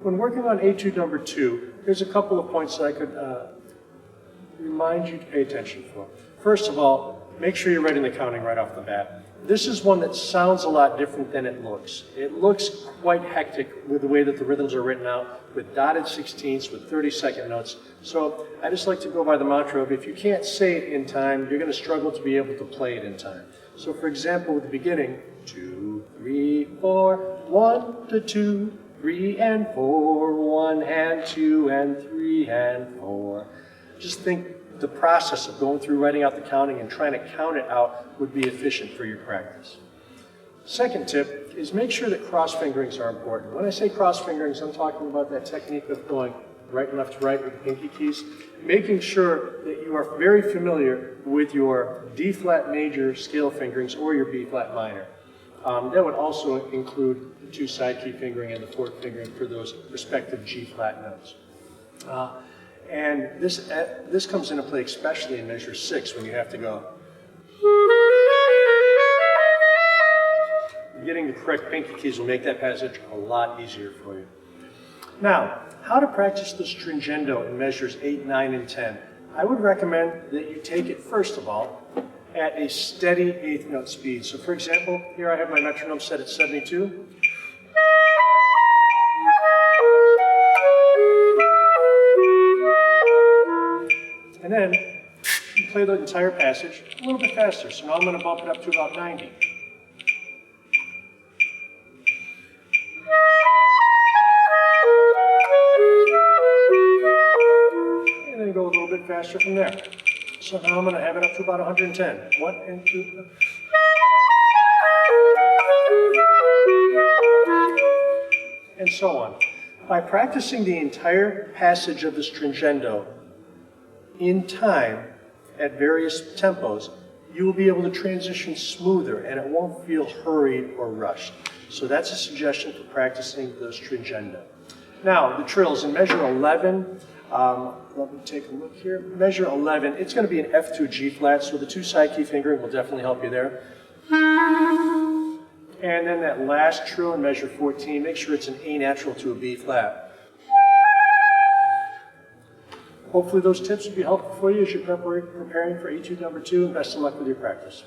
When working on Etude number 2, there's a couple of points that I could remind you to pay attention for. First of all, make sure you're writing the counting right off the bat. This is one that sounds a lot different than it looks. It looks quite hectic with the way that the rhythms are written out, with dotted 16ths, with 30-second notes. So I just like to go by the mantra of if you can't say it in time, you're going to struggle to be able to play it in time. So for example, with the beginning, 2, 3, 4, 1 to 2, 3 and 4, 1 and 2 and 3 and 4. Just think the process of going through writing out the counting and trying to count it out would be efficient for your practice. Second tip is make sure that cross fingerings are important. When I say cross fingerings, I'm talking about that technique of going right and left to right with the pinky keys, making sure that you are very familiar with your D flat major scale fingerings or your B flat minor. That would also include the 2 side key fingering and the 4th fingering for those respective G flat notes. And this comes into play especially in measure 6 when you have to go. Getting the correct pinky keys will make that passage a lot easier for you. Now, how to practice the stringendo in measures 8, 9, and 10. I would recommend that you take it, first of all, at a steady 8th note speed. So for example, here I have my metronome set at 72. And then you play the entire passage a little bit faster. So now I'm going to bump it up to about 90. And then go a little bit faster from there. So now I'm going to have it up to about 110. 1 and 2. And so on. By practicing the entire passage of the stringendo in time at various tempos, you will be able to transition smoother and it won't feel hurried or rushed. So that's a suggestion for practicing the stringendo. Now, the trills in measure 11, let me take a look here. Measure 11, it's going to be an F to a G flat, so the 2 side key fingering will definitely help you there. And then that last trill in measure 14, make sure it's an A natural to a B flat. Hopefully those tips will be helpful for you as you're preparing for Etude number 2, and best of luck with your practice.